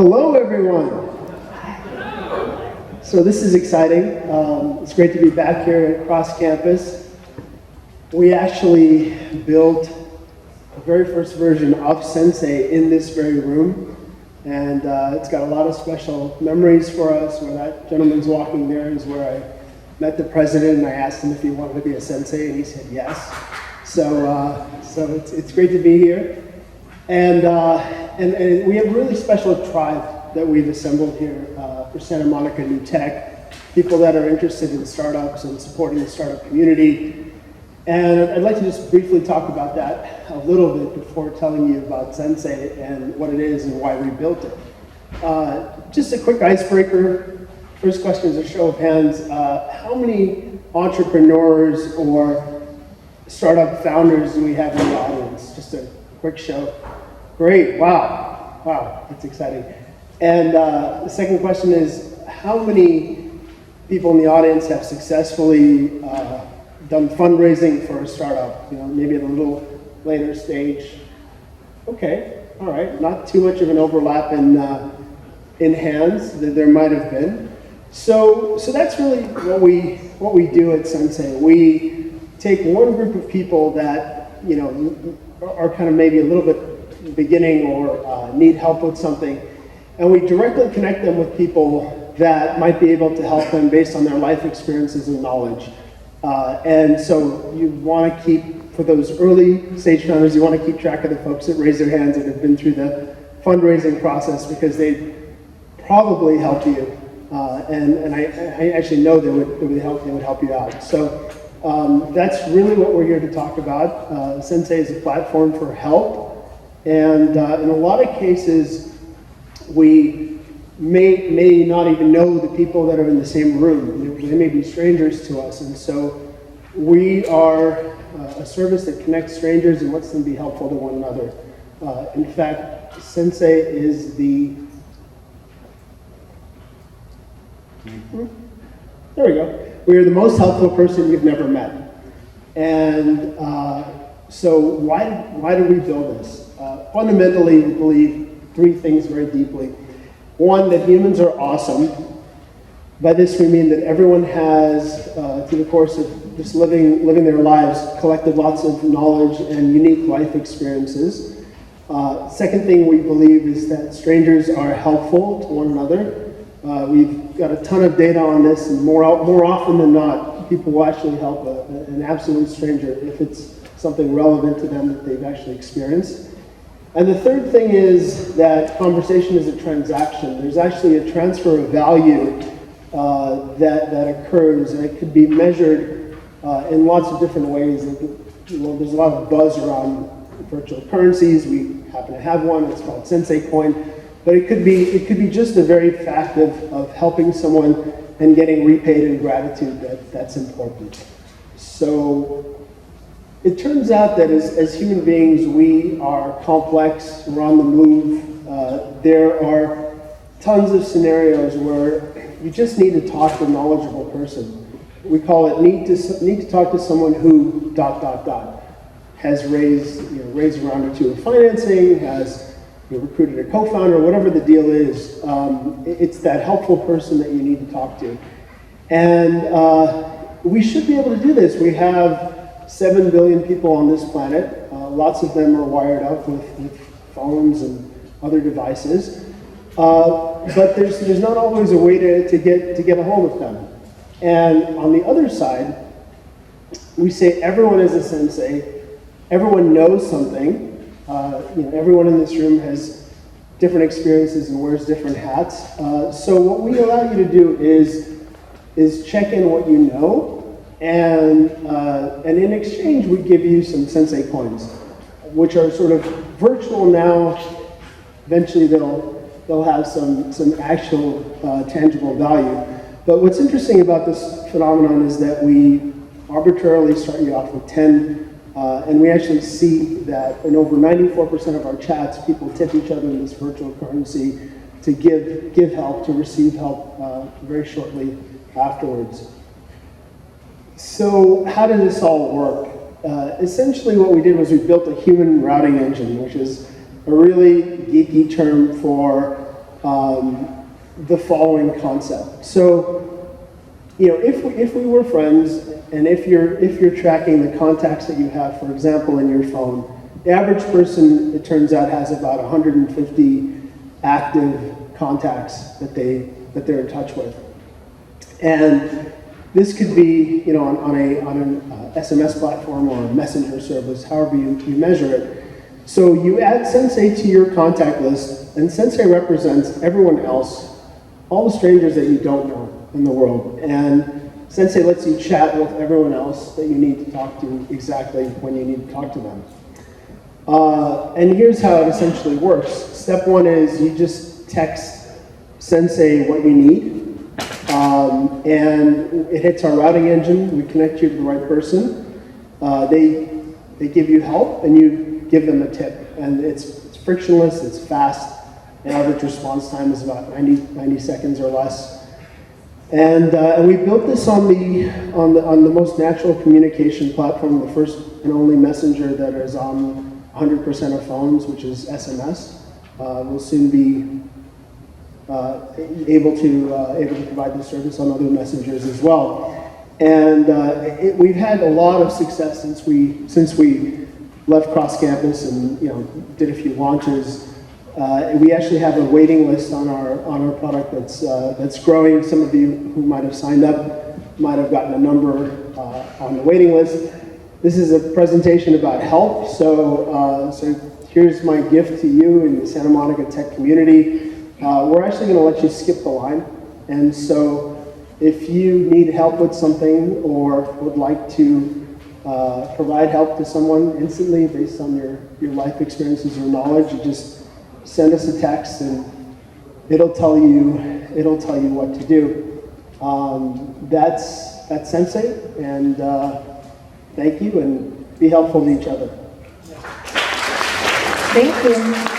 Hello, everyone. So this is exciting. It's great to be back here at Cross Campus. We actually built the very first version of Sensay in this very room, and it's got a lot of special memories for us. Where that gentleman's walking there is where I met the president, and I asked him if he wanted to be a sensei, and he said yes. So it's great to be here. And we have a really special tribe that we've assembled here for Santa Monica New Tech, people that are interested in startups and supporting the startup community. And I'd like to just briefly talk about that a little bit before telling you about Sensay and what it is and why we built it. Just a quick icebreaker. First question is a show of hands. How many entrepreneurs or startup founders do we have in the audience? Just a quick show. Great, wow, that's exciting. And the second question is, how many people in the audience have successfully done fundraising for a startup, maybe at a little later stage? Okay, all right, not too much of an overlap in hands, that there might have been. So that's really what we do at Sensay. We take one group of people that, are kind of maybe a little bit beginning or need help with something, and we directly connect them with people that might be able to help them based on their life experiences and knowledge. And so you want to keep, for those early stage founders, you want to keep track of the folks that raise their hands and have been through the fundraising process, because they probably help you. And I actually know they would help you out. So that's really what we're here to talk about. Sensay is a platform for help. And in a lot of cases, we may not even know the people that are in the same room. They may be strangers to us. And so we are a service that connects strangers and lets them be helpful to one another. In fact, Sensay is there we go. We are the most helpful person you've never met. And so why do we build this? Fundamentally, we believe three things very deeply. One, that humans are awesome. By this we mean that everyone has, through the course of just living their lives, collected lots of knowledge and unique life experiences. Second thing we believe is that strangers are helpful to one another. We've got a ton of data on this, and more often than not, people will actually help an absolute stranger if it's something relevant to them that they've actually experienced. And the third thing is that conversation is a transaction. There's actually a transfer of value that occurs, and it could be measured in lots of different ways. There's a lot of buzz around virtual currencies. We happen to have one. It's called Sensay Coin. But it could be just the very fact of helping someone and getting repaid in gratitude that's important. So it turns out that as human beings, we are complex, we're on the move. There are tons of scenarios where you just need to talk to a knowledgeable person. We call it need to talk to someone who ... has raised a round or two of financing, has recruited a co-founder, whatever the deal is. It's that helpful person that you need to talk to. And we should be able to do this. We have 7 billion people on this planet. Lots of them are wired up with phones and other devices. But there's not always a way to get a hold of them. And on the other side, we say everyone is a sensei. Everyone knows something. Everyone in this room has different experiences and wears different hats. So what we allow you to do is check in what you know, and in exchange we give you some Sensay coins, which are sort of virtual now. Eventually they'll have some actual tangible value. But what's interesting about this phenomenon is that we arbitrarily start you off with 10. And we actually see that in over 94% of our chats, people tip each other in this virtual currency to give help, to receive help very shortly afterwards. So how did this all work? Essentially what we did was we built a human routing engine, which is a really geeky term for the following concept. So, if we were friends, and if you're tracking the contacts that you have, for example, in your phone, the average person, it turns out, has about 150 active contacts that they're in touch with. And this could be, on an SMS platform or a messenger service, however you measure it. So you add Sensay to your contact list, and Sensay represents everyone else, all the strangers that you don't know in the world. And Sensay lets you chat with everyone else that you need to talk to exactly when you need to talk to them. And here's how it essentially works. Step one is you just text Sensay what you need. And it hits our routing engine. We connect you to the right person. They give you help, and you give them a tip. And it's frictionless, it's fast. The average response time is about 90 seconds or less. And we built this on the most natural communication platform, the first and only messenger that is on 100% of phones, which is SMS. We'll soon be able to provide this service on other messengers as well. And we've had a lot of success since we left cross campus and did a few launches. We actually have a waiting list on our product that's growing. Some of you who might have signed up might have gotten a number on the waiting list. This is a presentation about help. So here's my gift to you in the Santa Monica tech community. We're actually going to let you skip the line. And so if you need help with something or would like to provide help to someone instantly based on your life experiences or knowledge, you just send us a text and it'll tell you what to do. That's Sensay, and thank you, and be helpful to each other. Thank you.